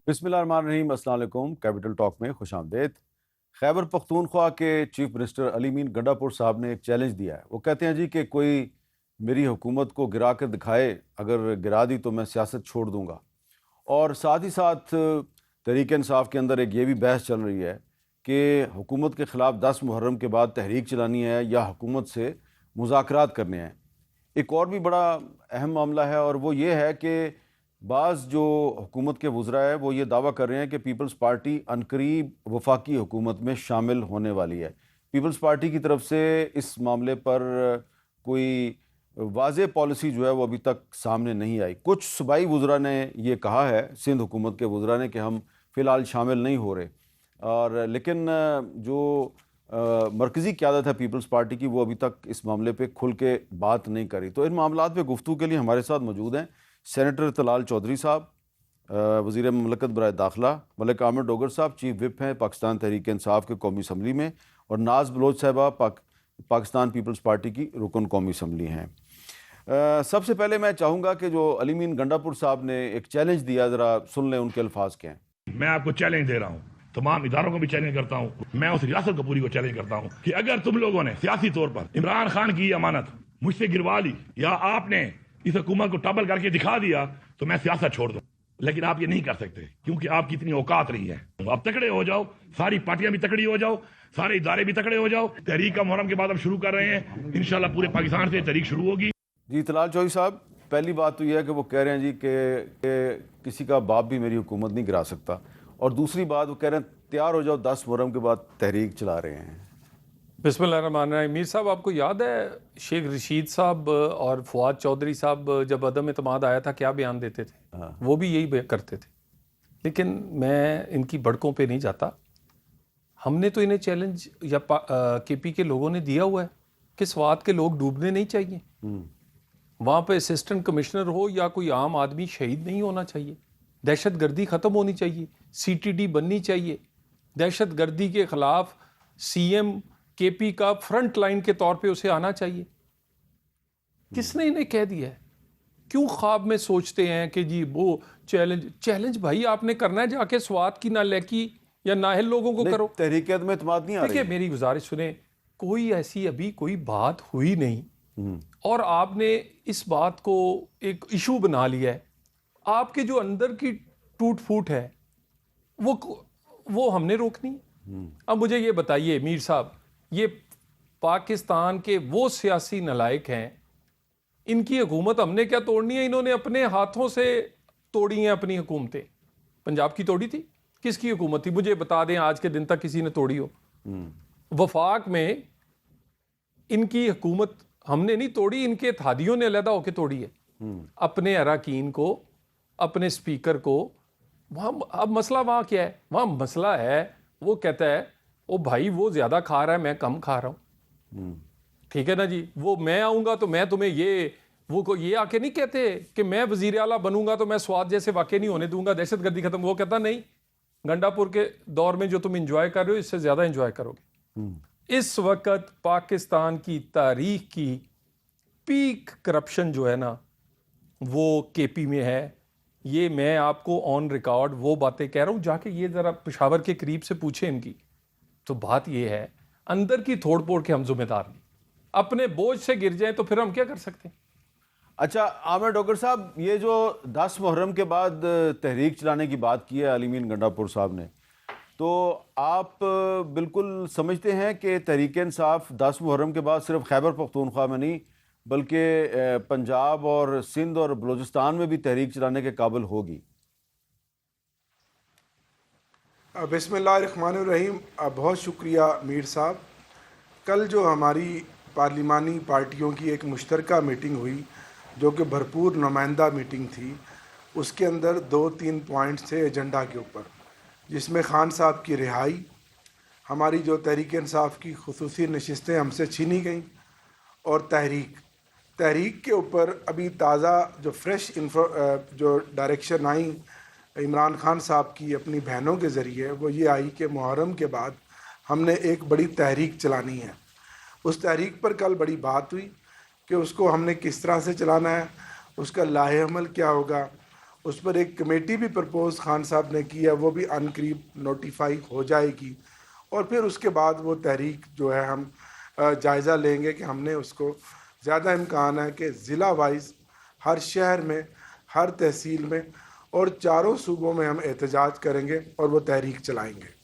بسم اللہ الرحمن الرحیم، السلام علیکم۔ کیپٹل ٹاک میں خوش آمدید۔ خیبر پختونخوا کے چیف منسٹر علی مین گنڈا پور صاحب نے ایک چیلنج دیا ہے۔ وہ کہتے ہیں جی کہ کوئی میری حکومت کو گرا کر دکھائے، اگر گرا دی تو میں سیاست چھوڑ دوں گا۔ اور ساتھ ہی ساتھ تحریک انصاف کے اندر ایک یہ بھی بحث چل رہی ہے کہ حکومت کے خلاف 10 محرم کے بعد تحریک چلانی ہے یا حکومت سے مذاکرات کرنے ہیں۔ ایک اور بھی بڑا اہم معاملہ ہے، اور وہ یہ ہے کہ بعض جو حکومت کے وزراء ہیں وہ یہ دعویٰ کر رہے ہیں کہ پیپلز پارٹی عنقریب وفاقی حکومت میں شامل ہونے والی ہے۔ پیپلز پارٹی کی طرف سے اس معاملے پر کوئی واضح پالیسی جو ہے وہ ابھی تک سامنے نہیں آئی۔ کچھ صوبائی وزراء نے یہ کہا ہے، سندھ حکومت کے وزراء نے، کہ ہم فی الحال شامل نہیں ہو رہے، اور لیکن جو مرکزی قیادت ہے پیپلز پارٹی کی وہ ابھی تک اس معاملے پہ کھل کے بات نہیں کری۔ تو ان معاملات پہ گفتگو کے لیے ہمارے ساتھ موجود ہیں سینیٹر طلال چودھری صاحب، وزیر مملکت برائے داخلہ، ملک عامر ڈوگر صاحب چیف وپ ہیں پاکستان تحریک انصاف کے قومی اسمبلی میں، اور ناز بلوچ صاحبہ پاکستان پیپلز پارٹی کی رکن قومی اسمبلی ہیں۔ سب سے پہلے میں چاہوں گا کہ جو علی مین گنڈا پور صاحب نے ایک چیلنج دیا، ذرا سن لیں ان کے الفاظ کیا ہیں۔ میں آپ کو چیلنج دے رہا ہوں، تمام اداروں کو بھی چیلنج کرتا ہوں، میں اس ریاست کو پوری کو چیلنج کرتا ہوں کہ اگر تم لوگوں نے سیاسی طور پر عمران خان کی امانت مجھ سے گروا لی یا آپ نے اس حکومت کو ٹبل کر کے دکھا دیا تو میں سیاست چھوڑ دوں، لیکن آپ یہ نہیں کر سکتے کیونکہ آپ کی اتنی اوقات نہیں ہے۔ آپ تکڑے ہو جاؤ، ساری پارٹیاں بھی تکڑی ہو جاؤ، سارے ادارے بھی تکڑے ہو جاؤ۔ تحریک کا محرم کے بعد ہم شروع کر رہے ہیں، انشاءاللہ پورے پاکستان سے تحریک شروع ہوگی۔ جی طلال چودھری صاحب، پہلی بات تو یہ ہے کہ وہ کہہ رہے ہیں جی کہ کسی کا باپ بھی میری حکومت نہیں گرا سکتا، اور دوسری بات وہ کہہ رہے ہیں تیار ہو جاؤ، 10 محرم کے بعد تحریک چلا رہے ہیں۔ بسم اللہ الرحمن الرحیم۔ میر صاحب، آپ کو یاد ہے شیخ رشید صاحب اور فواد چودھری صاحب جب عدم اعتماد آیا تھا کیا بیان دیتے تھے؟ وہ بھی یہی کرتے تھے، لیکن میں ان کی بڑکوں پہ نہیں جاتا۔ ہم نے تو انہیں چیلنج یا کے پی کے لوگوں نے دیا ہوا ہے کہ سوات کے لوگ ڈوبنے نہیں چاہیے، وہاں پہ اسسٹنٹ کمشنر ہو یا کوئی عام آدمی شہید نہیں ہونا چاہیے، دہشت گردی ختم ہونی چاہیے، سی ٹی ڈی بننی چاہیے، دہشت گردی کے خلاف سی ایم کے پی کا فرنٹ لائن کے طور پہ اسے آنا چاہیے۔ کس نے انہیں کہہ دیا ہے؟ کیوں خواب میں سوچتے ہیں کہ جی وہ چیلنج بھائی آپ نے کرنا ہے، جا کے سوات کی نالیکی یا نااہل لوگوں کو کرو۔ تحریک میں اعتماد نہیں آ رہی۔ دیکھیے میری گزارش سنیں، کوئی ایسی ابھی کوئی بات ہوئی نہیں، اور آپ نے اس بات کو ایک ایشو بنا لیا ہے۔ آپ کے جو اندر کی ٹوٹ پھوٹ ہے وہ ہم نے روکنی۔ اب مجھے یہ بتائیے میر صاحب، یہ پاکستان کے وہ سیاسی نلائق ہیں، ان کی حکومت ہم نے کیا توڑنی ہے؟ انہوں نے اپنے ہاتھوں سے توڑی ہیں اپنی حکومتیں۔ پنجاب کی توڑی تھی؟ کس کی حکومت تھی؟ مجھے بتا دیں آج کے دن تک کسی نے توڑی ہو؟ وفاق میں ان کی حکومت ہم نے نہیں توڑی، ان کے اتحادیوں نے علیحدہ ہو کے توڑی ہے، اپنے اراکین کو، اپنے اسپیکر کو۔ وہاں اب مسئلہ وہاں کیا ہے؟ وہاں مسئلہ ہے وہ کہتا ہے او بھائی وہ زیادہ کھا رہا ہے، میں کم کھا رہا ہوں، ٹھیک ہے نا جی؟ وہ میں آؤں گا تو میں تمہیں یہ آ کے نہیں کہتے کہ میں وزیر اعلیٰ بنوں گا تو میں سواد جیسے واقع نہیں ہونے دوں گا، دہشت گردی ختم۔ وہ کہتا نہیں، گنڈا پور کے دور میں جو تم انجوائے کر رہے ہو اس سے زیادہ انجوائے کرو گے۔ اس وقت پاکستان کی تاریخ کی پیک کرپشن جو ہے نا وہ کے پی میں ہے۔ یہ میں آپ کو آن ریکارڈ وہ باتیں کہہ رہا ہوں، جا کے یہ ذرا پشاور کے قریب سے پوچھیں ان کی۔ تو بات یہ ہے، اندر کی تھوڑ پھوڑ کے ہم ذمہ دار نہیں، اپنے بوجھ سے گر جائیں تو پھر ہم کیا کر سکتے ہیں؟ اچھا عامر ڈوگر صاحب، یہ جو 10 محرم کے بعد تحریک چلانے کی بات کی ہے علی مین گنڈا پور صاحب نے، تو آپ بالکل سمجھتے ہیں کہ تحریک انصاف 10 محرم کے بعد صرف خیبر پختونخوا میں نہیں بلکہ پنجاب اور سندھ اور بلوچستان میں بھی تحریک چلانے کے قابل ہوگی؟ بسم اللہ الرحمن الرحیم۔ بہت شکریہ میر صاحب۔ کل جو ہماری پارلیمانی پارٹیوں کی ایک مشترکہ میٹنگ ہوئی جو کہ بھرپور نمائندہ میٹنگ تھی، اس کے اندر 2-3 پوائنٹس تھے ایجنڈا کے اوپر، جس میں خان صاحب کی رہائی، ہماری جو تحریک انصاف کی خصوصی نشستیں ہم سے چھینی گئیں، اور تحریک کے اوپر ابھی تازہ جو فریش جو ڈائریکشن آئیں عمران خان صاحب کی اپنی بہنوں کے ذریعے، وہ یہ آئی کہ محرم کے بعد ہم نے ایک بڑی تحریک چلانی ہے۔ اس تحریک پر کل بڑی بات ہوئی کہ اس کو ہم نے کس طرح سے چلانا ہے، اس کا لاہ عمل کیا ہوگا، اس پر ایک کمیٹی بھی پرپوز خان صاحب نے کی ہے، وہ بھی ان قریب نوٹیفائی ہو جائے گی، اور پھر اس کے بعد وہ تحریک جو ہے ہم جائزہ لیں گے کہ ہم نے اس کو زیادہ امکان ہے کہ ضلع وائز ہر شہر میں، ہر تحصیل میں اور چاروں صوبوں میں ہم احتجاج کریں گے اور وہ تحریک چلائیں گے۔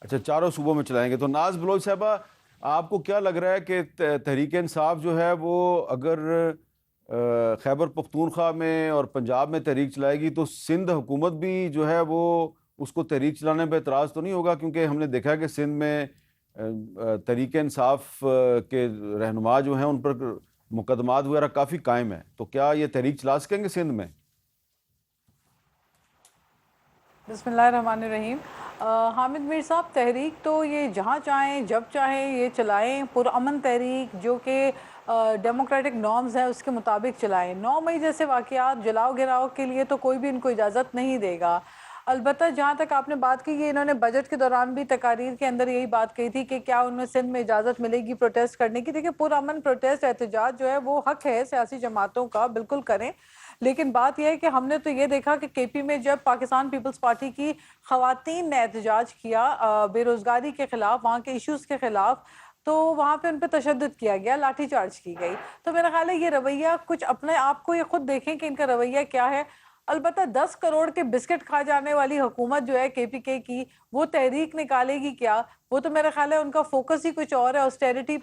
اچھا، چاروں صوبوں میں چلائیں گے۔ تو ناز بلوچ صاحبہ، آپ کو کیا لگ رہا ہے کہ تحریک انصاف جو ہے وہ اگر خیبر پختونخوا میں اور پنجاب میں تحریک چلائے گی تو سندھ حکومت بھی جو ہے وہ اس کو تحریک چلانے پہ اعتراض تو نہیں ہوگا؟ کیونکہ ہم نے دیکھا کہ سندھ میں تحریک انصاف کے رہنما جو ہیں ان پر مقدمات وغیرہ کافی قائم ہیں، تو کیا یہ تحریک چلا سکیں گے سندھ میں؟ بسم اللہ الرحمن الرحیم۔ حامد میر صاحب، تحریک تو یہ جہاں چاہیں جب چاہیں یہ چلائیں، پرامن تحریک جو کہ ڈیموکریٹک نارمز ہیں اس کے مطابق چلائیں۔ 9 مئی جیسے واقعات جلاؤ گراؤ کے لیے تو کوئی بھی ان کو اجازت نہیں دے گا۔ البتہ جہاں تک آپ نے بات کی، یہ انہوں نے بجٹ کے دوران بھی تقاریر کے اندر یہی بات کہی تھی کہ کیا ان میں سندھ میں اجازت ملے گی پروٹیسٹ کرنے کی۔ دیکھیں، پرامن پروٹیسٹ احتجاج جو ہے وہ حق ہے سیاسی جماعتوں کا، بالکل کریں، لیکن بات یہ ہے کہ ہم نے تو یہ دیکھا کہ کے پی میں جب پاکستان پیپلز پارٹی کی خواتین نے احتجاج کیا بے روزگاری کے خلاف، وہاں کے ایشوز کے خلاف، تو وہاں پہ ان پہ تشدد کیا گیا، لاٹھی چارج کی گئی۔ تو میرا خیال ہے یہ رویہ کچھ اپنے آپ کو یہ خود دیکھیں کہ ان کا رویہ کیا ہے۔ البتہ 10 کروڑ کے بسکٹ کھا جانے والی حکومت جو ہے کے پی کے کی، وہ تحریک نکالے گی کیا؟ وہ تو میرا خیال ہے ان کا فوکس ہی کچھ اور ہے۔ آسٹیریٹی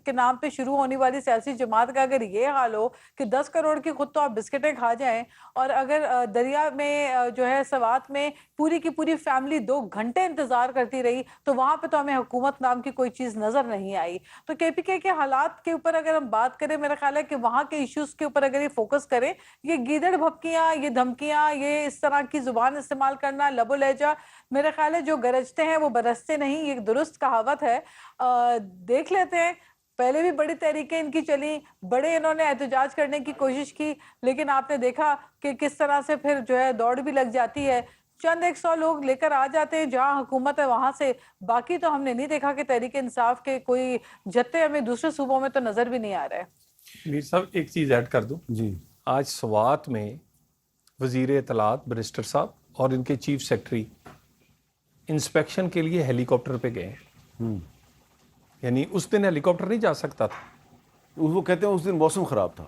کے نام پہ شروع ہونے والی سیاسی جماعت کا اگر یہ حال ہو کہ 10 کروڑ کی خود تو آپ بسکٹیں کھا جائیں، اور اگر دریا میں جو ہے سوات میں پوری کی پوری فیملی 2 گھنٹے انتظار کرتی رہی، تو وہاں پہ تو ہمیں حکومت نام کی کوئی چیز نظر نہیں آئی۔ تو کے پی کے حالات کے اوپر اگر ہم بات کریں، میرا خیال ہے کہ وہاں کے ایشوز کے اوپر اگر یہ فوکس کریں، یہ گیدڑ بھپکیاں، یہ دھمکیاں، یہ اس طرح کی زبان استعمال کرنا، لب و لہجہ، میرے خیال ہے جو گرجتے ہیں وہ برستے نہیں، یہ درست کہاوت ہے۔ دیکھ لیتے ہیں، پہلے بھی بڑی تحریکیں ان کی چلیں، بڑے انہوں نے احتجاج کرنے کی کوشش کی، لیکن آپ نے دیکھا کہ کس طرح سے پھر جو ہے دوڑ بھی لگ جاتی ہے۔ چند 100 لوگ لے کر آ جاتے ہیں جہاں حکومت ہے وہاں سے، باقی تو ہم نے نہیں دیکھا کہ تحریک انصاف کے کوئی جتے ہمیں دوسرے صوبوں میں تو نظر بھی نہیں آ رہا ہے۔ میر صاحب ایک چیز ایڈ کر دوں، جی، آج سوات میں وزیر اطلاعات برسٹر صاحب اور ان کے چیف سیکرٹری انسپیکشن کے لیے ہیلی کاپٹر پہ گئے ہیں۔ یعنی اس دن ہیلی کاپٹر نہیں جا سکتا تھا، وہ کہتے ہیں اس دن موسم خراب تھا۔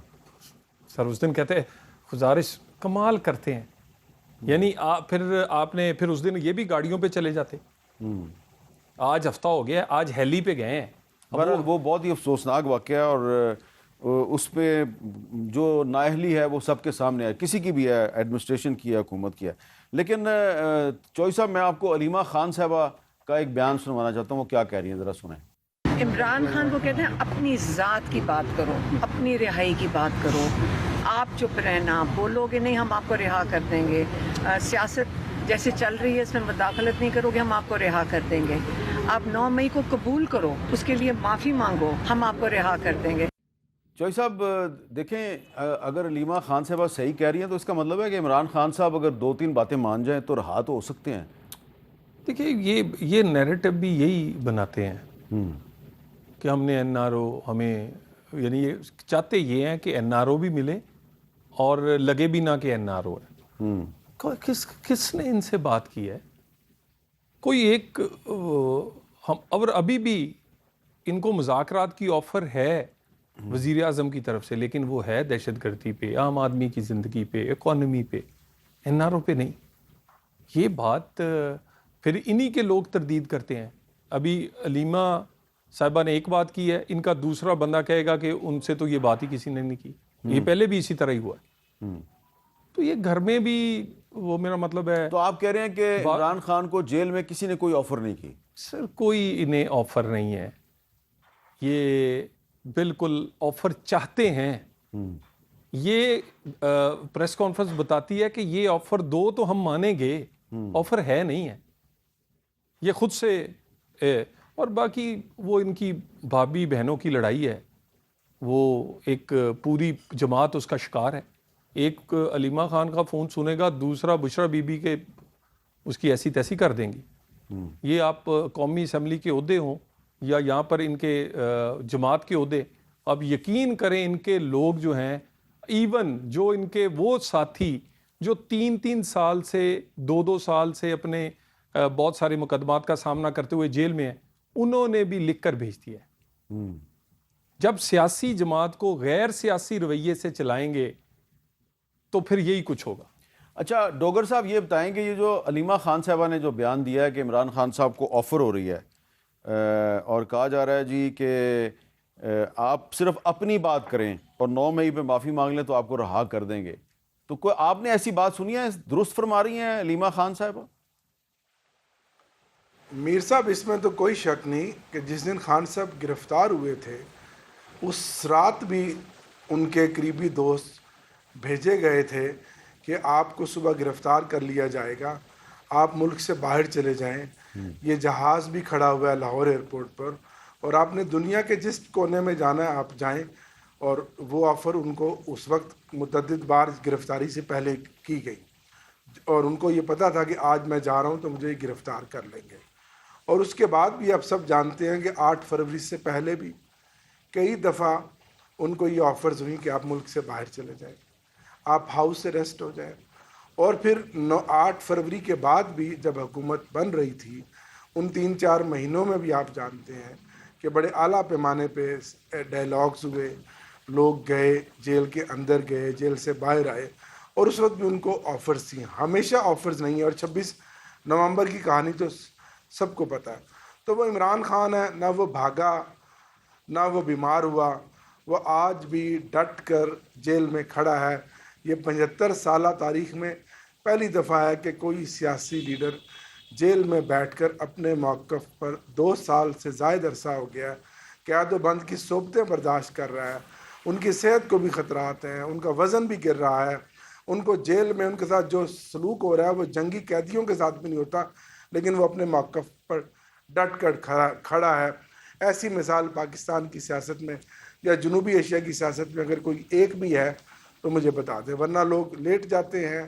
سر اس دن کہتے ہیں گزارش کمال کرتے ہیں، یعنی پھر اس دن یہ بھی گاڑیوں پہ چلے جاتے۔ آج ہفتہ ہو گیا، آج ہیلی پہ گئے ہیں۔ بہرحال وہ بہت ہی افسوسناک واقعہ ہے، اور اس پہ جو نااہلی ہے وہ سب کے سامنے ہے، کسی کی بھی ہے، ایڈمنسٹریشن کی ہے، حکومت کی ہے۔ لیکن چوئی صاحب، میں آپ کو علیمہ خان صاحبہ کا ایک بیان سنوانا چاہتا ہوں، وہ کیا کہہ رہی ہیں، ذرا سنیں۔ عمران خان کو کہتے ہیں اپنی ذات کی بات کرو، اپنی رہائی کی بات کرو، آپ چپ رہنا، بولو گے نہیں ہم آپ کو رہا کر دیں گے، سیاست جیسے چل رہی ہے اس میں مداخلت نہیں کرو گے ہم آپ کو رہا کر دیں گے، آپ 9 مئی کو قبول کرو، اس کے لیے معافی مانگو، ہم آپ کو رہا کر دیں گے۔ چوئی صاحب دیکھیں، اگر علیمہ خان صاحبہ صحیح کہہ رہی ہیں تو اس کا مطلب ہے کہ عمران خان صاحب اگر 2-3 باتیں مان جائیں تو رہا تو ہو سکتے ہیں۔ دیکھیے یہ نیریٹو بھی یہی بناتے ہیں کہ ہم نے این آر او، ہمیں یعنی یہ چاہتے یہ ہیں کہ این آر او بھی ملے اور لگے بھی نہ کہ این آر او ہے۔ کس نے ان سے بات کی ہے؟ کوئی ایک اور ابھی بھی ان کو مذاکرات کی آفر ہے وزیر اعظم کی طرف سے، لیکن وہ ہے دہشت گردی پہ، عام آدمی کی زندگی پہ، اکانومی پہ، این آر او پہ نہیں۔ یہ بات پھر انہی کے لوگ تردید کرتے ہیں۔ ابھی علیمہ صاحبہ نے ایک بات کی ہے، ان کا دوسرا بندہ کہے گا کہ ان سے تو یہ بات ہی کسی نے نہیں کی، یہ پہلے بھی اسی طرح ہی ہوا ہے۔ تو یہ گھر میں بھی وہ میرا مطلب ہے۔ تو آپ کہہ رہے ہیں کہ عمران خان کو جیل میں کسی نے کوئی آفر نہیں کی؟ سر کوئی انہیں آفر نہیں ہے، یہ بالکل آفر چاہتے ہیں۔ یہ پریس کانفرنس بتاتی ہے کہ یہ آفر دو تو ہم مانیں گے، آفر ہے نہیں ہے، یہ خود سے۔ اور باقی وہ ان کی بھابھی بہنوں کی لڑائی ہے، وہ ایک پوری جماعت اس کا شکار ہے۔ ایک علیمہ خان کا فون سنے گا، دوسرا بشرا بی بی کے اس کی ایسی تیسی کر دیں گی۔ یہ آپ قومی اسمبلی کے عہدے ہوں یا یہاں پر ان کے جماعت کے عہدے، اب یقین کریں ان کے لوگ جو ہیں، ایون جو ان کے وہ ساتھی جو 3 سال سے 2 سال سے اپنے بہت سارے مقدمات کا سامنا کرتے ہوئے جیل میں ہیں، انہوں نے بھی لکھ کر بھیج دیا ہے۔ جب سیاسی جماعت کو غیر سیاسی رویے سے چلائیں گے تو پھر یہی کچھ ہوگا۔ اچھا ڈوگر صاحب یہ بتائیں کہ یہ جو علیمہ خان صاحبہ نے جو بیان دیا ہے کہ عمران خان صاحب کو آفر ہو رہی ہے اور کہا جا رہا ہے جی کہ آپ صرف اپنی بات کریں اور 9 مئی پہ معافی مانگ لیں تو آپ کو رہا کر دیں گے، تو کوئی آپ نے ایسی بات سنی ہے؟ درست فرما رہی ہیں علیمہ خان صاحبہ؟ میر صاحب اس میں تو کوئی شک نہیں کہ جس دن خان صاحب گرفتار ہوئے تھے اس رات بھی ان کے قریبی دوست بھیجے گئے تھے کہ آپ کو صبح گرفتار کر لیا جائے گا، آپ ملک سے باہر چلے جائیں، یہ جہاز بھی کھڑا ہوا ہے لاہور ایئرپورٹ پر اور آپ نے دنیا کے جس کونے میں جانا ہے آپ جائیں، اور وہ آفر ان کو اس وقت متعدد بار گرفتاری سے پہلے کی گئی اور ان کو یہ پتہ تھا کہ آج میں جا رہا ہوں تو مجھے گرفتار کر لیں گے۔ اور اس کے بعد بھی آپ سب جانتے ہیں کہ 8 فروری سے پہلے بھی کئی دفعہ ان کو یہ آفرز ہوئی کہ آپ ملک سے باہر چلے جائیں، آپ ہاؤس اریسٹ ہو جائیں، اور پھر 8 فروری کے بعد بھی جب حکومت بن رہی تھی ان 3-4 مہینوں میں بھی آپ جانتے ہیں کہ بڑے اعلیٰ پیمانے پہ ڈائلاگز ہوئے، لوگ گئے جیل کے اندر گئے، جیل سے باہر آئے، اور اس وقت بھی ان کو آفرز تھیں، ہمیشہ آفرز نہیں ہیں۔ اور 26 نومبر کی کہانی تو سب کو پتہ ہے۔ تو وہ عمران خان ہے، نہ وہ بھاگا نہ وہ بیمار ہوا، وہ آج بھی ڈٹ کر جیل میں کھڑا ہے۔ یہ 75 سالہ تاریخ میں پہلی دفعہ ہے کہ کوئی سیاسی لیڈر جیل میں بیٹھ کر اپنے موقف پر 2 سال سے زائد عرصہ ہو گیا ہے قید و بند کی صحبتیں برداشت کر رہا ہے، ان کی صحت کو بھی خطرات ہیں، ان کا وزن بھی گر رہا ہے، ان کو جیل میں ان کے ساتھ جو سلوک ہو رہا ہے وہ جنگی قیدیوں کے ساتھ بھی نہیں ہوتا، لیکن وہ اپنے موقف پر ڈٹ کر کھڑا ہے۔ ایسی مثال پاکستان کی سیاست میں یا جنوبی ایشیا کی سیاست میں اگر کوئی ایک بھی ہے تو مجھے بتا دیں، ورنہ لوگ لیٹ جاتے ہیں،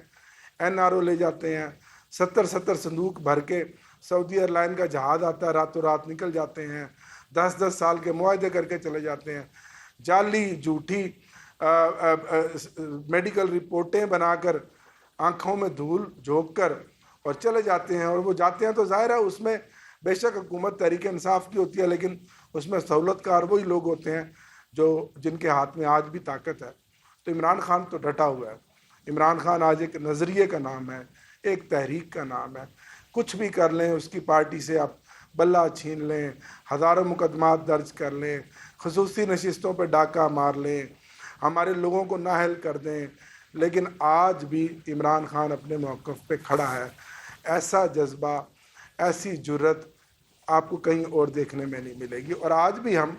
NRO لے جاتے ہیں، 70 صندوق بھر کے سعودی ایئرلائن کا جہاز آتا ہے، راتوں رات نکل جاتے ہیں، 10 سال کے معاہدے کر کے چلے جاتے ہیں، جعلی جھوٹی میڈیکل رپورٹیں بنا کر آنکھوں میں دھول جھونک کر اور چلے جاتے ہیں۔ اور وہ جاتے ہیں تو ظاہر ہے اس میں بے شک حکومت تحریک انصاف کی ہوتی ہے، لیکن اس میں سہولت کار وہی لوگ ہوتے ہیں جن کے ہاتھ میں آج بھی طاقت ہے۔ تو عمران خان تو ڈٹا ہوا ہے۔ عمران خان آج ایک نظریے کا نام ہے، ایک تحریک کا نام ہے، کچھ بھی کر لیں اس کی پارٹی سے آپ بلہ چھین لیں، ہزاروں مقدمات درج کر لیں، خصوصی نشستوں پہ ڈاکہ مار لیں، ہمارے لوگوں کو نااہل کر دیں، لیکن آج بھی عمران خان اپنے موقف پہ کھڑا ہے۔ ایسا جذبہ، ایسی جرت آپ کو کہیں اور دیکھنے میں نہیں ملے گی۔ اور آج بھی ہم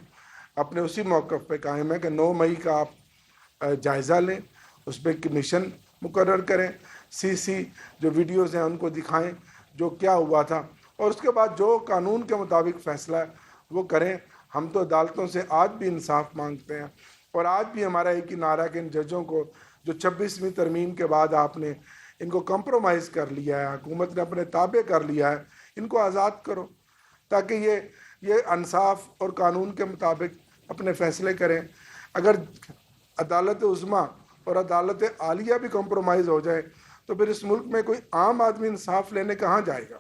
اپنے اسی موقف پہ قائم ہیں کہ 9 مئی کا آپ جائزہ لیں، اس پہ کمیشن مقرر کریں، CC جو ویڈیوز ہیں ان کو دکھائیں جو کیا ہوا تھا، اور اس کے بعد جو قانون کے مطابق فیصلہ ہے وہ کریں۔ ہم تو عدالتوں سے آج بھی انصاف مانگتے ہیں، اور آج بھی ہمارا ایک ہی نعرہ کہ ان ججوں کو جو 26ویں ترمیم کے بعد آپ نے ان کو کمپرومائز کر لیا ہے، حکومت نے اپنے تابع کر لیا ہے، ان کو آزاد کرو تاکہ یہ انصاف اور قانون کے مطابق اپنے فیصلے کریں۔ اگر عدالت عظمیٰ اور عدالت عالیہ بھی کمپرومائز ہو جائے تو پھر اس ملک میں کوئی عام آدمی انصاف لینے کہاں جائے گا؟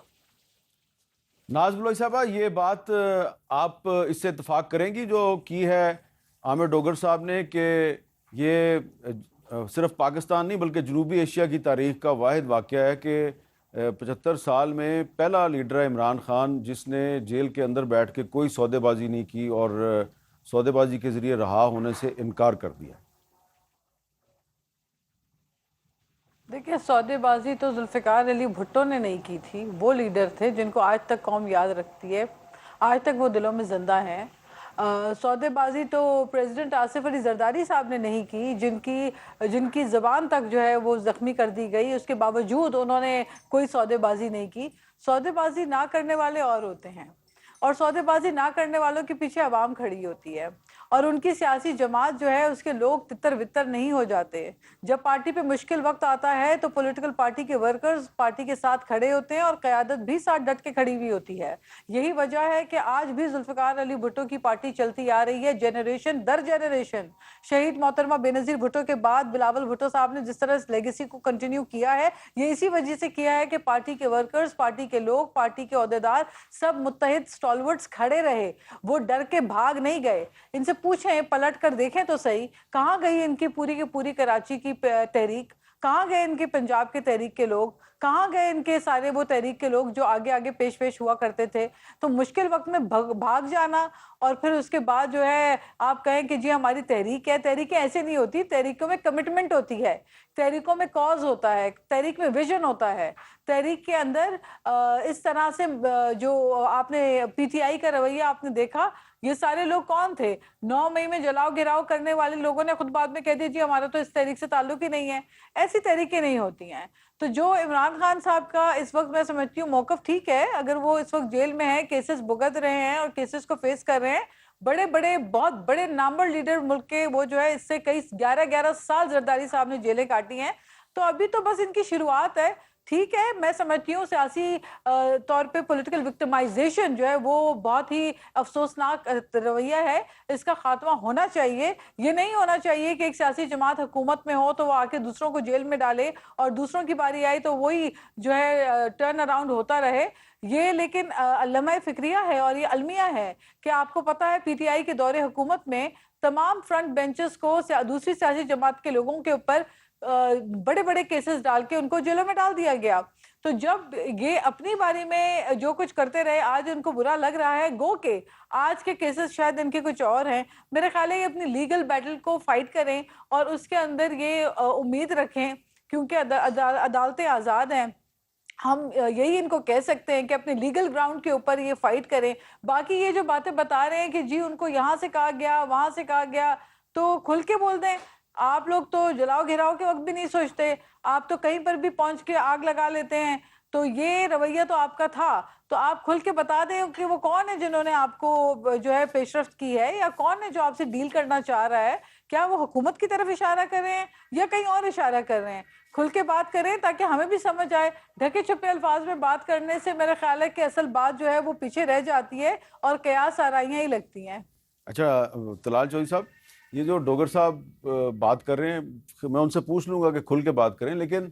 ناز بلوچ صاحبہ یہ بات آپ اس سے اتفاق کریں گی جو کی ہے عامر ڈوگر صاحب نے کہ یہ صرف پاکستان نہیں بلکہ جنوبی ایشیا کی تاریخ کا واحد واقعہ ہے کہ 75 سال میں پہلا لیڈر ہے عمران خان جس نے جیل کے اندر بیٹھ کے کوئی سودے بازی نہیں کی اور سودے بازی کے ذریعے رہا ہونے سے انکار کر دیا۔ دیکھیں سودے بازی تو ذوالفقار علی بھٹو نے نہیں کی تھی، وہ لیڈر تھے جن کو آج تک قوم یاد رکھتی ہے، آج تک وہ دلوں میں زندہ ہیں۔ سودے بازی تو پریزیڈنٹ آصف علی زرداری صاحب نے نہیں کی، جن کی زبان تک جو ہے وہ زخمی کر دی گئی، اس کے باوجود انہوں نے کوئی سودے بازی نہیں کی۔ سودے بازی نہ کرنے والے اور ہوتے ہیں، اور سودے بازی نہ کرنے والوں کے پیچھے عوام کھڑی ہوتی ہے، اور ان کی سیاسی جماعت جو ہے اس کے لوگ تتر وتر نہیں ہو جاتے. جب پارٹی پہ مشکل وقت آتا ہے تو پولیٹیکل پارٹی کے ورکرز پارٹی کے ساتھ کھڑے ہوتے ہیں اور قیادت بھی ساتھ ڈٹ کے کھڑی ہوئی ہوتی ہے. یہی وجہ ہے کہ آج بھی ذوالفقار علی بھٹو کی پارٹی چلتی آ رہی ہے جنریشن در جنریشن. شہید محترمہ بے نظیر بھٹو کے بعد بلاول بھٹو صاحب نے جس طرح اس لیگیسی کو کنٹینیو کیا ہے یہ اسی وجہ سے کیا ہے کہ پارٹی کے ورکرز, پارٹی کے لوگ, پارٹی کے عہدیدار سب متحد سٹالورٹس کھڑے رہے. وہ ڈر کے بھاگ نہیں گئے. ان سے پوچھیں, پلٹ کر دیکھیں تو صحیح, کہاں گئی ان کی پوری کی پوری کراچی کی تحریک, کہاں گئے ان کے پنجاب کے تحریک کے لوگ, کہاں گئے ان کے سارے وہ تحریک کے لوگ جو آگے آگے پیش ہوا کرتے تھے. تو مشکل وقت میں بھاگ جانا اور پھر اس کے بعد جو ہے آپ کہیں کہ جی ہماری تحریک ہے. تحریکیں ایسے نہیں ہوتی, تحریکوں میں کمٹمنٹ ہوتی ہے, تحریکوں میں کاز ہوتا ہے, تحریک میں ویژن ہوتا ہے. تحریک کے اندر اس طرح سے جو آپ نے پی ٹی آئی کا رویہ آپ نے دیکھا, یہ سارے لوگ کون تھے؟ 9 مئی میں جلاؤ گراؤ کرنے والے لوگوں نے خود بعد میں کہہ دیا جی ہمارا تو اس تحریک سے تعلق ہی نہیں ہے. ایسی تحریکیں نہیں ہوتی ہیں. تو جو عمران خان صاحب کا اس وقت میں سمجھتی ہوں موقف ٹھیک ہے, اگر وہ اس وقت جیل میں ہیں, کیسز بھگت رہے ہیں اور کیسز کو فیس کر رہے ہیں, بڑے بڑے بہت بڑے نامور لیڈر ملک کے وہ جو ہے اس سے کئی 11 سال زرداری صاحب نے جیلیں کاٹی ہیں. تو ابھی تو بس ان کی شروعات ہے. ٹھیک ہے, میں سمجھتی ہوں سیاسی طور پہ پولیٹیکل وکٹمائزیشن جو ہے وہ بہت ہی افسوسناک رویہ ہے, اس کا خاتمہ ہونا چاہیے. یہ نہیں ہونا چاہیے کہ ایک سیاسی جماعت حکومت میں ہو تو وہ آ کے دوسروں کو جیل میں ڈالے اور دوسروں کی باری آئی تو وہی جو ہے ٹرن اراؤنڈ ہوتا رہے. یہ لیکن لمحہ فکریہ ہے اور یہ المیہ ہے کہ آپ کو پتا ہے پی ٹی آئی کے دور حکومت میں تمام فرنٹ بینچز کو دوسری سیاسی جماعت کے لوگوں کے اوپر بڑے بڑے کیسز ڈال کے ان کو جیلوں میں ڈال دیا گیا. تو جب یہ اپنی باری میں جو کچھ کرتے رہے, آج ان کو برا لگ رہا ہے, گو کہ آج کے کیسز شاید ان کے کچھ اور ہیں. میرے خیال ہے یہ اپنی لیگل بیٹل کو فائٹ کریں اور اس کے اندر یہ امید رکھیں, کیونکہ عدالتیں آزاد ہیں. ہم یہی ان کو کہہ سکتے ہیں کہ اپنے لیگل گراؤنڈ کے اوپر یہ فائٹ کریں. باقی یہ جو باتیں بتا رہے ہیں کہ جی ان کو یہاں سے کہا گیا وہاں سے کہا گیا, تو کھل کے بول دیں. آپ لوگ تو جلاؤ گھراؤ کے وقت بھی نہیں سوچتے, آپ تو کہیں پر بھی پہنچ کے آگ لگا لیتے ہیں. تو یہ رویہ تو آپ کا تھا, تو آپ کھل کے بتا دیں کہ وہ کون ہے جنہوں نے آپ کو جو ہے پیش رفت کی ہے, یا کون ہے جو آپ سے ڈیل کرنا چاہ رہا ہے. کیا وہ حکومت کی طرف اشارہ کر رہے ہیں یا کہیں اور اشارہ کر رہے ہیں؟ کھل کے بات کریں تاکہ ہمیں بھی سمجھ آئے. ڈھکے چھپے الفاظ میں بات کرنے سے میرا خیال ہے کہ اصل بات جو ہے وہ پیچھے رہ جاتی ہے اور قیاس آرائیاں ہی لگتی ہیں. اچھا طلال چودھری صاحب, یہ جو ڈوگر صاحب بات کر رہے ہیں میں ان سے پوچھ لوں گا کہ کھل کے بات کریں, لیکن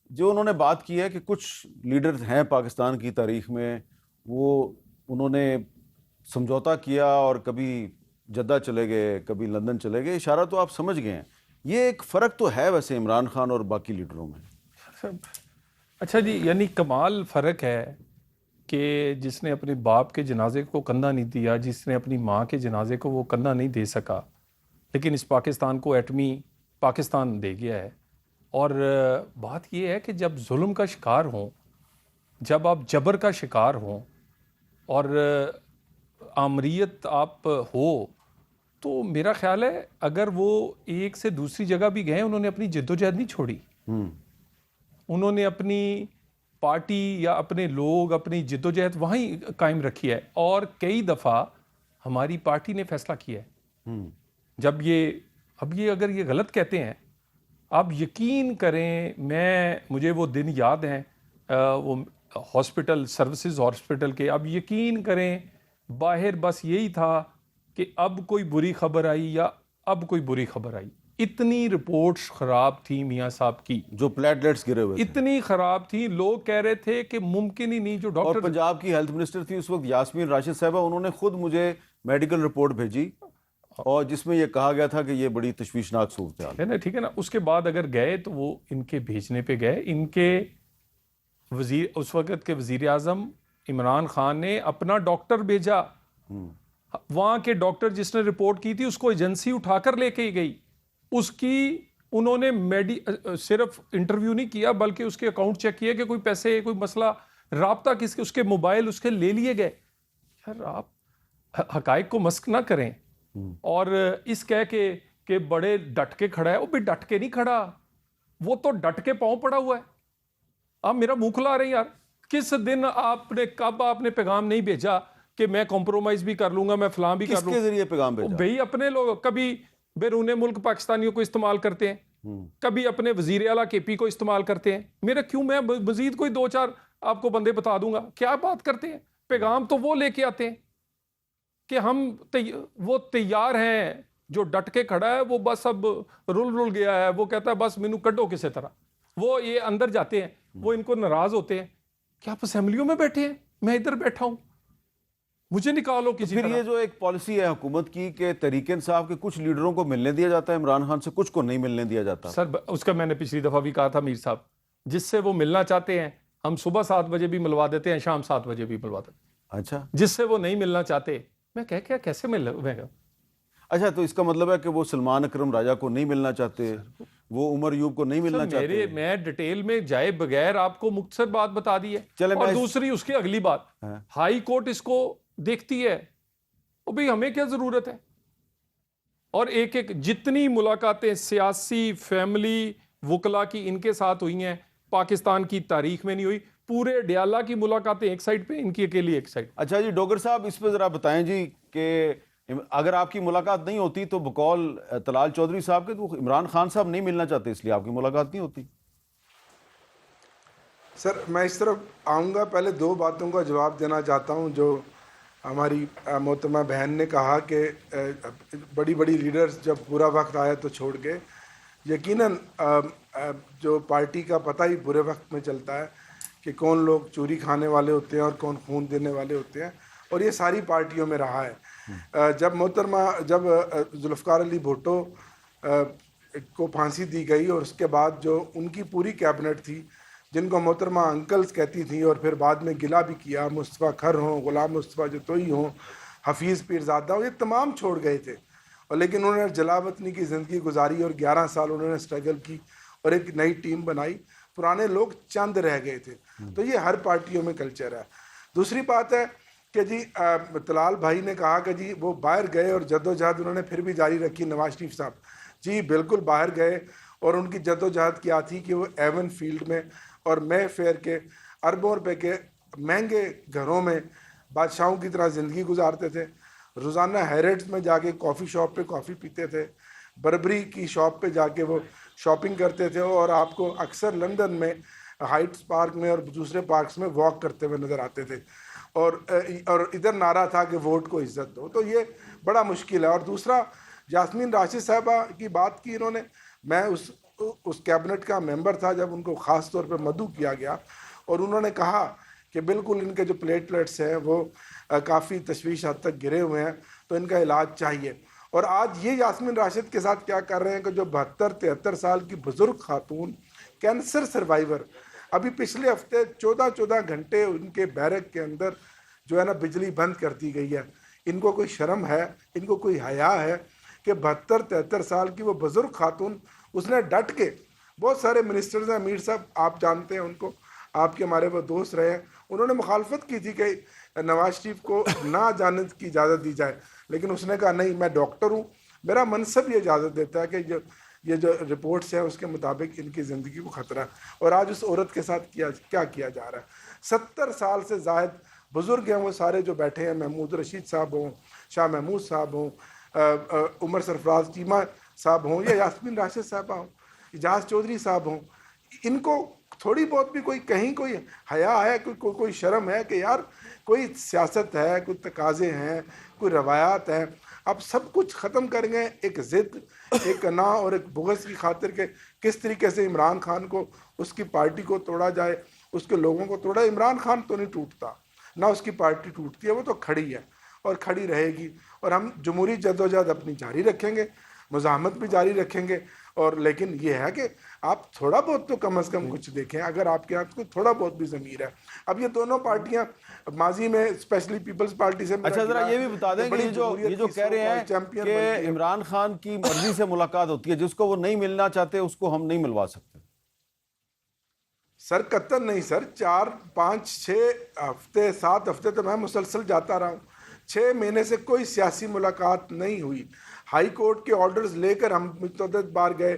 جو انہوں نے بات کی ہے کہ کچھ لیڈر ہیں پاکستان کی تاریخ میں, وہ انہوں نے سمجھوتا کیا اور کبھی جدہ چلے گئے کبھی لندن چلے گئے, اشارہ تو آپ سمجھ گئے ہیں. یہ ایک فرق تو ہے ویسے عمران خان اور باقی لیڈروں میں. اچھا جی, یعنی کمال فرق ہے کہ جس نے اپنے باپ کے جنازے کو کندھا نہیں دیا, جس نے اپنی ماں کے جنازے کو وہ کندھا نہیں دے سکا, لیکن اس پاکستان کو ایٹمی پاکستان دے گیا ہے. اور بات یہ ہے کہ جب ظلم کا شکار ہوں, جب آپ جبر کا شکار ہوں اور آمریت آپ ہو, تو میرا خیال ہے اگر وہ ایک سے دوسری جگہ بھی گئے, انہوں نے اپنی جدوجہد نہیں چھوڑی. انہوں نے اپنی پارٹی یا اپنے لوگ اپنی جدوجہد وہیں قائم رکھی ہے. اور کئی دفعہ ہماری پارٹی نے فیصلہ کیا ہے. جب اب یہ اگر یہ غلط کہتے ہیں, آپ یقین کریں, مجھے وہ دن یاد ہیں وہ ہاسپٹل سروسز ہاسپٹل کے, اب یقین کریں باہر بس یہی تھا کہ اب کوئی بری خبر آئی یا اب کوئی بری خبر آئی. اتنی رپورٹس خراب تھی میاں صاحب کی, جو پلیٹلیٹس گرے ہوئے اتنی خراب تھی, لوگ کہہ رہے تھے کہ ممکن ہی نہیں. جو اور ڈاکٹر پنجاب کی ہیلتھ منسٹر تھی اس وقت یاسمین راشد صاحبہ, انہوں نے خود مجھے میڈیکل رپورٹ بھیجی اور جس میں یہ کہا گیا تھا کہ یہ بڑی تشویشناک صورتحال ہے نا, ٹھیک ہے نا. اس کے بعد اگر گئے تو وہ ان کے بھیجنے پہ گئے. ان کے وزیر اس وقت کے وزیر اعظم عمران خان نے اپنا ڈاکٹر بھیجا. وہاں کے ڈاکٹر جس نے رپورٹ کی تھی اس کو ایجنسی اٹھا کر لے کے گئی. اس کی انہوں نے صرف انٹرویو نہیں کیا بلکہ اس کے اکاؤنٹ چیک کیا کہ کوئی پیسے کوئی مسئلہ, رابطہ کس کے, اس کے موبائل اس کے لے لیے گئے. یار آپ حقائق کو مسک نہ کریں اور اس کہہ کے کہ بڑے ڈٹ کے کھڑا ہے. وہ بھی ڈٹ کے نہیں کھڑا, وہ تو ڈٹ کے پاؤں پڑا ہوا ہے. آپ میرا منہ کھلا رہے ہیں یار. کس دن آپ نے کب آپ نے پیغام نہیں بھیجا کہ میں کمپرومائز بھی کر لوں گا, میں فلاں بھی کر کس لوں کے ذریعے پیغام بھیجا؟ بھئی اپنے لوگ کبھی بیرون ملک پاکستانیوں کو استعمال کرتے ہیں, کبھی اپنے وزیر اعلیٰ کے پی کو استعمال کرتے ہیں. میرا کیوں, میں مزید کوئی 2-4 آپ کو بندے بتا دوں گا. کیا بات کرتے ہیں, پیغام تو وہ لے کے آتے ہیں کہ ہم وہ تیار ہیں, جو ڈٹ کے کھڑا ہے وہ بس اب رل گیا ہے, وہ کہتا ہے بس مینو کڈو کسی طرح. وہ یہ اندر جاتے ہیں, وہ ان کو ناراض ہوتے ہیں کہ آپ اسمبلیوں میں بیٹھے ہیں, میں ادھر بیٹھا ہوں, مجھے نکالو کسی پھر طرح. یہ جو ایک پالیسی ہے حکومت کی کہ تحریک انصاف کے کچھ لیڈروں کو ملنے دیا جاتا ہے عمران خان سے, کچھ کو نہیں ملنے دیا جاتا. سر اس کا میں نے پچھلی دفعہ بھی کہا تھا میر صاحب, جس سے وہ ملنا چاہتے ہیں ہم صبح 7 بجے بھی ملوا دیتے ہیں, شام 7 بجے بھی ملوا دیتے ہیں. اچھا جس سے وہ نہیں ملنا چاہتے, میں کیسے مل گا. اچھا, تو اس کا مطلب ہے کہ وہ سلمان اکرم راجہ کو نہیں ملنا چاہتے, وہ عمر ایوب کو نہیں ملنا چاہتے. میں ڈیٹیل میں جائے بغیر آپ کو مختصر بات بتا دی ہے. چلے اور دوسری اس کی اگلی بات, ہائی کورٹ اس کو دیکھتی ہے, وہ بھئی ہمیں کیا ضرورت ہے. اور ایک جتنی ملاقاتیں سیاسی فیملی وکلا کی ان کے ساتھ ہوئی ہیں پاکستان کی تاریخ میں نہیں ہوئی. پورے ڈیالہ کی ملاقاتیں ایک سائڈ پہ, ان کی اکیلی ایک سائڈ. اچھا جی, ڈوگر صاحب اس پہ ذرا بتائیں جی کہ اگر آپ کی ملاقات نہیں ہوتی تو بقول طلال چودھری صاحب کے تو عمران خان صاحب نہیں ملنا چاہتے, اس لیے آپ کی ملاقات نہیں ہوتی. سر میں اس طرف آؤں گا, پہلے 2 باتوں کا جواب دینا چاہتا ہوں. جو ہماری محترمہ بہن نے کہا کہ بڑی بڑی لیڈرز جب برا وقت آیا تو چھوڑ گئے, یقیناً جو پارٹی کا پتہ ہی برے وقت میں چلتا ہے کہ کون لوگ چوری کھانے والے ہوتے ہیں اور کون خون دینے والے ہوتے ہیں, اور یہ ساری پارٹیوں میں رہا ہے. جب ذوالفقار علی بھٹو کو پھانسی دی گئی اور اس کے بعد جو ان کی پوری کیبنٹ تھی جن کو محترمہ انکلز کہتی تھیں اور پھر بعد میں گلہ بھی کیا, مصطفیٰ کھر ہوں, غلام مصطفیٰ جتوئی ہوں, حفیظ پیرزادہ ہوں, یہ تمام چھوڑ گئے تھے. اور لیکن انہوں نے جلا وطنی کی زندگی گزاری اور 11 سال انہوں نے اسٹرگل کی اور ایک نئی ٹیم بنائی. پرانے لوگ چند رہ گئے تھے. تو یہ ہر پارٹیوں میں کلچر ہے. دوسری بات ہے کہ جی طلال بھائی نے کہا کہ جی وہ باہر گئے اور جدوجہد انہوں نے پھر بھی جاری رکھی. نواز شریف صاحب جی بالکل باہر گئے, اور ان کی جدوجہد کیا تھی کہ وہ ایون فیلڈ میں اور مے فیئر کے اربوں روپے کے مہنگے گھروں میں بادشاہوں کی طرح زندگی گزارتے تھے. روزانہ ہیریٹس میں جا کے کافی شاپ پہ کافی پیتے تھے, بربری کی شاپ پہ جا کے وہ شاپنگ کرتے تھے, اور آپ کو اکثر لندن میں ہائٹس پارک میں اور دوسرے پارکس میں واک کرتے ہوئے نظر آتے تھے. اور ادھر نعرہ تھا کہ ووٹ کو عزت دو. تو یہ بڑا مشکل ہے. اور دوسرا, یاسمین راشد صاحبہ کی بات کی انہوں نے, میں اس کیبنٹ کا ممبر تھا جب ان کو خاص طور پہ مدعو کیا گیا, اور انہوں نے کہا کہ بالکل ان کے جو پلیٹلیٹس ہیں وہ کافی تشویش حد تک گرے ہوئے ہیں, تو ان کا علاج چاہیے. اور آج یہ یاسمین راشد کے ساتھ کیا کر رہے ہیں کہ جو 72-73 سال کی بزرگ خاتون کینسر سروائیور, ابھی پچھلے ہفتے 14 گھنٹے ان کے بیرک کے اندر جو ہے نا بجلی بند کر دی گئی ہے. ان کو کوئی شرم ہے, ان کو کوئی حیا ہے کہ 72-73 سال کی وہ بزرگ خاتون, اس نے ڈٹ کے, بہت سارے منسٹرز ہیں, امیر صاحب آپ جانتے ہیں ان کو, آپ کے ہمارے وہ دوست رہے ہیں, انہوں نے مخالفت کی تھی کہ نواز شریف کو نہ جانے کی اجازت دی جائے, لیکن اس نے کہا نہیں, میں ڈاکٹر ہوں, میرا منصب یہ اجازت دیتا ہے کہ یہ جو رپورٹس ہیں اس کے مطابق ان کی زندگی کو خطرہ ہے. اور آج اس عورت کے ساتھ کیا کیا جا رہا ہے. 70 سال سے زائد بزرگ ہیں وہ سارے جو بیٹھے ہیں, محمود رشید صاحب ہوں, شاہ محمود صاحب ہوں, عمر سرفراز چیمہ صاحب ہوں, یا یاسمین راشد صاحبہ ہوں, اجاز چودھری صاحب ہوں, ان کو تھوڑی بہت بھی کوئی حیا ہے, کوئی شرم ہے کہ یار کوئی سیاست ہے, کوئی تقاضے ہیں, کوئی روایات ہیں, اب سب کچھ ختم کریں گے ایک ضد, ایک انا اور ایک بغض کی خاطر کہ کس طریقے سے عمران خان کو, اس کی پارٹی کو توڑا جائے, اس کے لوگوں کو توڑا. عمران خان تو نہیں ٹوٹتا, نہ اس کی پارٹی ٹوٹتی ہے, وہ تو کھڑی ہے اور کھڑی رہے گی. اور ہم جمہوری جدوجہد اپنی جاری رکھیں گے, مزاحمت بھی جاری رکھیں گے, اور لیکن یہ ہے کہ آپ تھوڑا بہت تو کم از کم کچھ دیکھیں, اگر آپ کے ہاتھ کو تھوڑا بہت بھی ضمیر ہے. اب یہ دونوں پارٹیاں ماضی میں اسپیشلی پیپلز پارٹی سے, اچھا ذرا یہ بھی بتا دیں کہ یہ جو کہہ رہے ہیں کہ عمران خان کی مرضی سے ملاقات ہوتی ہے, جس کو وہ نہیں ملنا چاہتے اس کو ہم نہیں ملوا سکتے. سر قطن نہیں سر, 4, 5, 6 ہفتے 7 ہفتے تو میں مسلسل جاتا رہا ہوں, 6 مہینے سے کوئی سیاسی ملاقات نہیں ہوئی. ہائی کورٹ کے آرڈرز لے کر ہم متعدد بار گئے,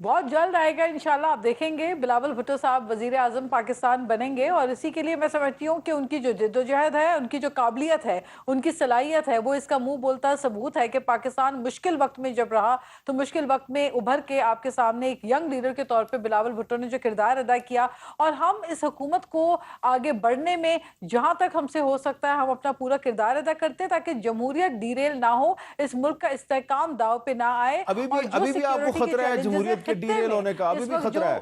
بہت جلد آئے گا انشاءاللہ. آپ دیکھیں گے بلاول بھٹو صاحب وزیر اعظم پاکستان بنیں گے, اور اسی کے لیے میں سمجھتی ہوں کہ ان کی جو جد و جہد ہے, ان کی جو قابلیت ہے, ان کی صلاحیت ہے, وہ اس کا منہ بولتا ثبوت ہے کہ پاکستان مشکل وقت میں جب رہا تو مشکل وقت میں ابھر کے آپ کے سامنے ایک ینگ لیڈر کے طور پہ بلاول بھٹو نے جو کردار ادا کیا, اور ہم اس حکومت کو آگے بڑھنے میں جہاں تک ہم سے ہو سکتا ہے ہم اپنا پورا کردار ادا کرتے ہیں تاکہ جمہوریت ڈیریل نہ ہو, اس ملک کا استحکام داؤ پہ نہ آئے. ابھی بھی آپ کو خطرہ ہے جمہوریت کے ڈیریل ہونے کا؟ ابھی بھی خطرہ ہے؟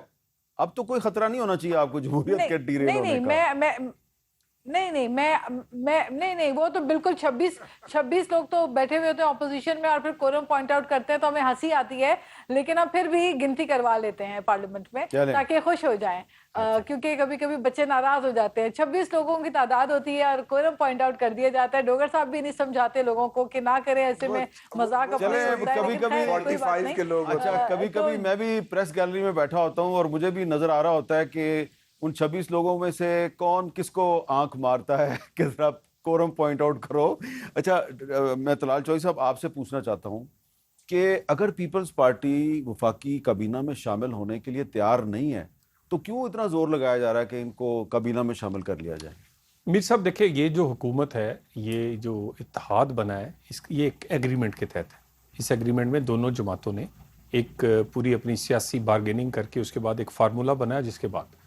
اب تو کوئی خطرہ نہیں ہونا چاہیے آپ کو جمہوریت کے ڈیریل ہونے کا. نہیں, وہ تو بالکل 26 لوگ تو بیٹھے ہوئے ہوتے ہیں اپوزیشن میں اور پھر کورم پوائنٹ آؤٹ کرتے ہیں تو ہمیں ہنسی آتی ہے, لیکن ہم پھر بھی گنتی کروا لیتے ہیں پارلیمنٹ میں تاکہ خوش ہو جائیں, کیونکہ کبھی کبھی بچے ناراض ہو جاتے ہیں. 26 لوگوں کی تعداد ہوتی ہے اور کورم پوائنٹ آؤٹ کر دیا جاتا ہے. ڈوگر صاحب بھی نہیں سمجھاتے لوگوں کو کہ نہ کریں, ایسے میں مذاق اپنا ہوتا ہے. کبھی کبھی میں بھی پریس گیلری میں بیٹھا ہوتا ہوں اور مجھے بھی نظر آ رہا ہوتا ہے کہ ان 26 لوگوں میں سے کون کس کو آنکھ مارتا ہے کہ ذرا کورم پوائنٹ آؤٹ کرو. اچھا, میں طلال چوہدری صاحب آپ سے پوچھنا چاہتا ہوں کہ اگر پیپلز پارٹی وفاقی کابینہ میں شامل ہونے کے لیے تیار نہیں ہے تو کیوں اتنا زور لگایا جا رہا ہے کہ ان کو کابینہ میں شامل کر لیا جائے؟ میر صاحب دیکھیں, یہ جو حکومت ہے, یہ جو اتحاد بنا ہے, یہ ایک ایگریمنٹ کے تحت ہے. اس ایگریمنٹ میں دونوں جماعتوں نے ایک پوری اپنی سیاسی بارگیننگ کر کے اس کے بعد ایک فارمولہ بنایا, جس کے بعد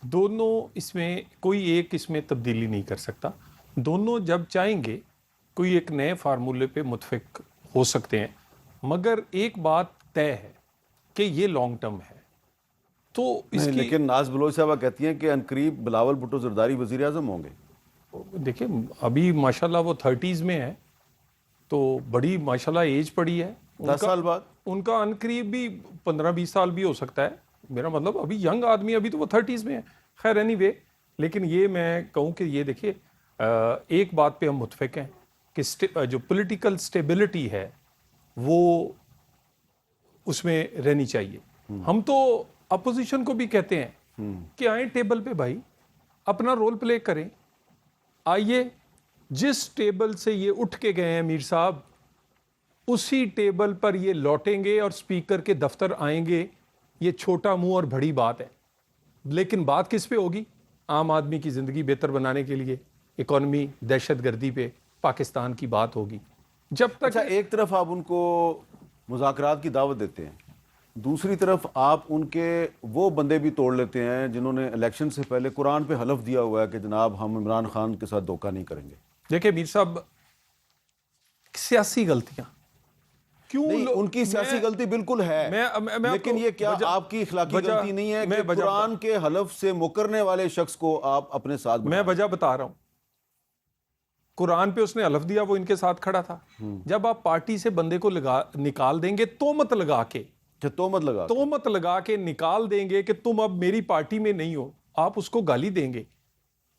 دونوں اس میں کوئی ایک اس میں تبدیلی نہیں کر سکتا. دونوں جب چاہیں گے کوئی ایک نئے فارمولے پہ متفق ہو سکتے ہیں, مگر ایک بات طے ہے کہ یہ لانگ ٹرم ہے. تو اس کی لیکن ناز بلوچ صاحبہ کہتی ہیں کہ عنقریب بلاول بھٹو زرداری وزیر اعظم ہوں گے. دیکھیں ابھی ماشاءاللہ وہ 30s میں ہے, تو بڑی ماشاءاللہ ایج پڑی ہے. 10 سال بعد ان کا عنقریب بھی 15-20 سال بھی ہو سکتا ہے. میرا مطلب ابھی ینگ آدمی, ابھی تو وہ 30s میں ہے. خیر اینی وے, لیکن یہ میں کہوں کہ یہ دیکھیے ایک بات پہ ہم متفق ہیں کہ جو پولیٹیکل سٹیبلٹی ہے وہ اس میں رہنی چاہیے. ہم تو اپوزیشن کو بھی کہتے ہیں کہ آئیں ٹیبل پہ بھائی, اپنا رول پلے کریں. آئیے, جس ٹیبل سے یہ اٹھ کے گئے ہیں میر صاحب, اسی ٹیبل پر یہ لوٹیں گے اور سپیکر کے دفتر آئیں گے. یہ چھوٹا منہ اور بڑی بات ہے, لیکن بات کس پہ ہوگی؟ عام آدمی کی زندگی بہتر بنانے کے لیے, اکانومی, دہشت گردی پہ, پاکستان کی بات ہوگی. جب تک اچھا, ایک طرف آپ ان کو مذاکرات کی دعوت دیتے ہیں, دوسری طرف آپ ان کے وہ بندے بھی توڑ لیتے ہیں جنہوں نے الیکشن سے پہلے قرآن پہ حلف دیا ہوا ہے کہ جناب ہم عمران خان کے ساتھ دھوکہ نہیں کریں گے. دیکھیں میر صاحب, سیاسی غلطیاں کیوں ان کی سیاسی غلطی بالکل ہے, لیکن یہ کیا آپ کی اخلاقی غلطی نہیں ہے کہ قرآن کے حلف سے مکرنے والے شخص کو آپ اپنے ساتھ؟ میں وجہ بتا رہا ہوں. قرآن پہ اس نے حلف دیا, وہ ان کے ساتھ کھڑا تھا. جب آپ پارٹی سے بندے کو نکال دیں گے تہمت لگا کے نکال دیں گے کہ تم اب میری پارٹی میں نہیں ہو, آپ اس کو گالی دیں گے.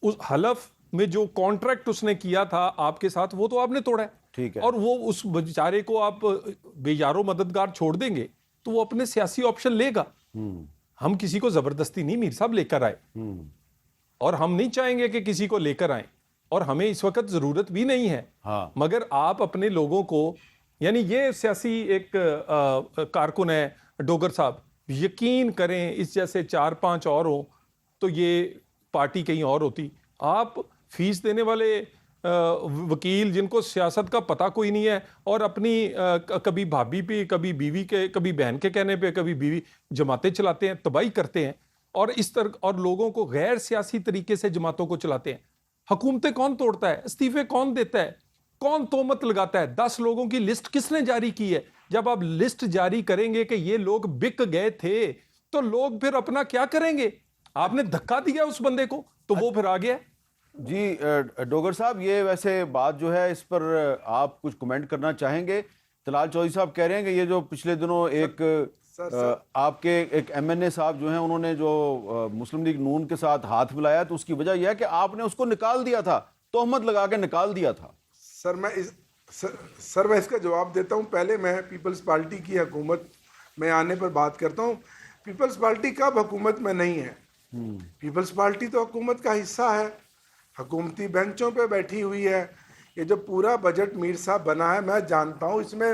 اس حلف میں جو کانٹریکٹ اس نے کیا تھا آپ کے ساتھ وہ تو آپ نے توڑا ہے, ٹھیک ہے, اور وہ اس بیچارے کو آپ بے یارو مددگار چھوڑ دیں گے تو وہ اپنے سیاسی آپشن لے گا. ہم کسی کو زبردستی نہیں میر صاحب لے کر آئے, اور ہم نہیں چاہیں گے کہ کسی کو لے کر آئیں, اور ہمیں اس وقت ضرورت بھی نہیں ہے. مگر آپ اپنے لوگوں کو, یعنی یہ سیاسی ایک کارکن ہے ڈوگر صاحب, یقین کریں اس جیسے 4-5 اور ہوں تو یہ پارٹی کہیں اور ہوتی. آپ فیس دینے والے وکیل جن کو سیاست کا پتہ کوئی نہیں ہے, اور اپنی کبھی بھابھی پہ, کبھی بیوی کے, کبھی بہن کے کہنے پہ, کبھی بیوی جماعتیں چلاتے ہیں, تباہی کرتے ہیں, اور اس طرح اور لوگوں کو غیر سیاسی طریقے سے جماعتوں کو چلاتے ہیں. حکومتیں کون توڑتا ہے؟ استعفے کون دیتا ہے؟ کون تہمت لگاتا ہے؟ 10 لوگوں کی لسٹ کس نے جاری کی ہے؟ جب آپ لسٹ جاری کریں گے کہ یہ لوگ بک گئے تھے تو لوگ پھر اپنا کیا کریں گے؟ آپ نے دھکا دیا اس بندے کو تو وہ پھر آ گیا. جی ڈوگر صاحب, یہ ویسے بات جو ہے اس پر آپ کچھ کمنٹ کرنا چاہیں گے؟ طلال چوہدری صاحب کہہ رہے ہیں کہ یہ جو پچھلے دنوں ایک آپ کے ایک ایم این اے صاحب جو ہیں انہوں نے جو مسلم لیگ نون کے ساتھ ہاتھ ملایا تو اس کی وجہ یہ ہے کہ آپ نے اس کو نکال دیا تھا, تہمت لگا کے نکال دیا تھا. سر میں اس کا جواب دیتا ہوں. پہلے میں پیپلز پارٹی کی حکومت میں آنے پر بات کرتا ہوں. پیپلز پارٹی کب حکومت میں نہیں ہے؟ پیپلز پارٹی تو حکومت کا حصہ ہے, حکومتی بینچوں پہ بیٹھی ہوئی ہے. یہ جو پورا بجٹ میر صاحب بنا ہے, میں جانتا ہوں اس میں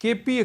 KP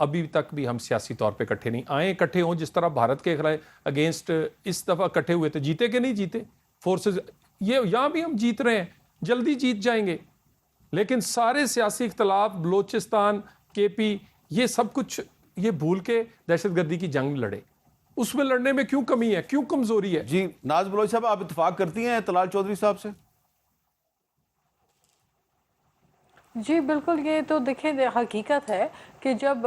ابھی تک بھی ہم سیاسی طور پہ اکٹھے نہیں آئے. اکٹھے ہوں جس طرح بھارت کے اگینسٹ اس دفعہ اکٹھے ہوئے تھے, جیتے کہ نہیں جیتے فورسز, یہ یہاں بھی ہم جیت رہے ہیں, جلدی جیت جائیں گے. لیکن سارے سیاسی اختلاف, بلوچستان, کے پی, یہ سب کچھ یہ بھول کے دہشت گردی کی جنگ لڑے. اس میں لڑنے میں کیوں کمی ہے, کیوں کمزوری ہے؟ جی ناز بلوچ صاحب, آپ اتفاق کرتی ہیں طلال چودھری صاحب سے؟ جی بالکل, یہ تو دیکھیں حقیقت ہے کہ جب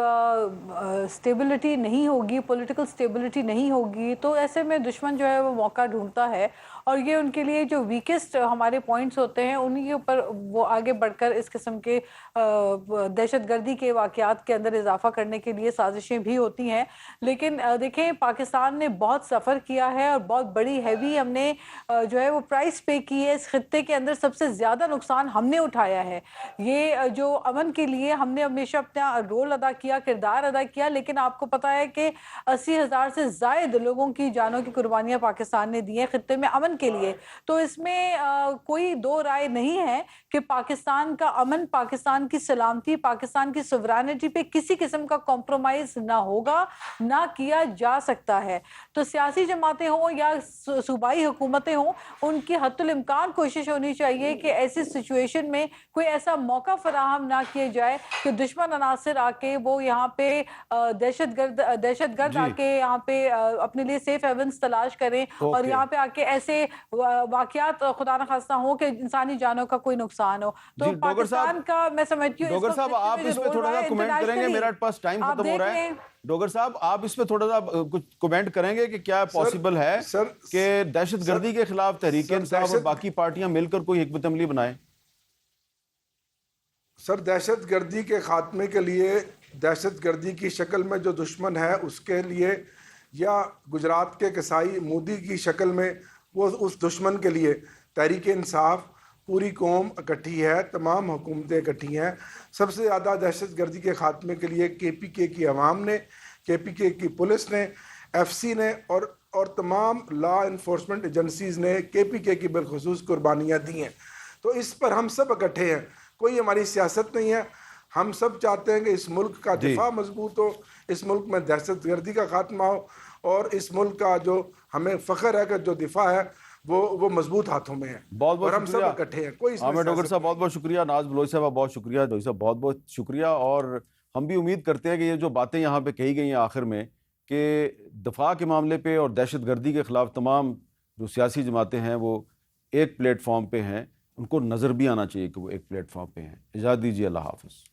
سٹیبلٹی نہیں ہوگی, پولیٹیکل سٹیبلٹی نہیں ہوگی, تو ایسے میں دشمن جو ہے وہ موقع ڈھونڈتا ہے, اور یہ ان کے لیے جو ویکسٹ ہمارے پوائنٹس ہوتے ہیں انہی کے اوپر وہ آگے بڑھ کر اس قسم کے دہشت گردی کے واقعات کے اندر اضافہ کرنے کے لیے سازشیں بھی ہوتی ہیں. لیکن دیکھیں پاکستان نے بہت سفر کیا ہے اور بہت بڑی ہیوی ہم نے جو ہے وہ پرائس پے کی ہے. اس خطے کے اندر سب سے زیادہ نقصان ہم نے اٹھایا ہے. یہ جو امن کے لیے ہم نے ہمیشہ اپنا رول ادا کیا, کردار ادا کیا, لیکن آپ کو پتا ہے کہ 80,000 سے زائد لوگوں کی جانوں کی قربانیاں پاکستان نے دی ہیں خطے میں امن کے لیے. تو اس میں کوئی دو رائے نہیں ہے کہ پاکستان کا امن, پاکستان کی سلامتی, پاکستان کی سوورینٹی پہ کسی قسم کا کمپرومائز نہ ہوگا, نہ کیا جا سکتا ہے. تو سیاسی جماعتیں ہوں یا صوبائی حکومتیں ہوں, ان کی حتی الامکان کوشش ہونی چاہیے کہ ایسی سچویشن میں کوئی ایسا موقع فراہم نہ کیے جائے کہ دشمن عناصر آ کے وہ یہاں پہ دہشت گرد آ کے یہاں پہ اپنے لیے سیف ہیونز تلاش کریں, اور یہاں پہ آ کے ایسے واقعات خدا نخواستہ ہوں کہ انسانی جانوں کا کوئی نقصان ہو. تو پاکستان کا میں سمجھتی ہوں ڈوگر صاحب آپ اس پہ تھوڑا سا کمنٹ کریں گے, میرا پاس ٹائم ختم ہو رہا ہے. ڈوگر صاحب آپ اس پہ تھوڑا سا کچھ کمنٹ کریں گے کہ کیا پاسبل ہے کہ دہشت گردی کے خلاف تحریک انصاف اور باقی پارٹیاں مل کر کوئی حکمت عملی بنائیں؟ سر دہشت گردی کے خاتمے کے لیے, دہشت گردی کی شکل میں جو دشمن ہے اس کے لیے, یا گجرات کے کسائی مودی کی شکل میں وہ اس دشمن کے لیے تحریک انصاف, پوری قوم اکٹھی ہے, تمام حکومتیں اکٹھی ہیں. سب سے زیادہ دہشت گردی کے خاتمے کے لیے کے پی کے کی عوام نے, کے پی کے کی پولیس نے, ایف سی نے اور تمام لا انفورسمنٹ ایجنسیز نے کے پی کے کی بالخصوص قربانیاں دی ہیں. تو اس پر ہم سب اکٹھے ہیں, کوئی ہماری سیاست نہیں ہے. ہم سب چاہتے ہیں کہ اس ملک کا دفاع مضبوط ہو, اس ملک میں دہشت گردی کا خاتمہ ہو, اور اس ملک کا جو ہمیں فخر ہے کہ جو دفاع ہے وہ مضبوط ہاتھوں میں ہے. بہت بہت ہم سب اکٹھے ہیں, کوئی عامر ڈوگر صاحب بہت بہت شکریہ, ناز بلوچ صاحب بہت شکریہ, ڈوگر صاحب بہت بہت شکریہ. اور ہم بھی امید کرتے ہیں کہ یہ جو باتیں یہاں پہ کہی گئی ہیں آخر میں, کہ دفاع کے معاملے پہ اور دہشت گردی کے خلاف تمام جو سیاسی جماعتیں ہیں وہ ایک پلیٹ فارم پہ ہیں, ان کو نظر بھی آنا چاہیے کہ وہ ایک پلیٹ فارم پہ ہیں. اجازت دیجیے, اللہ حافظ.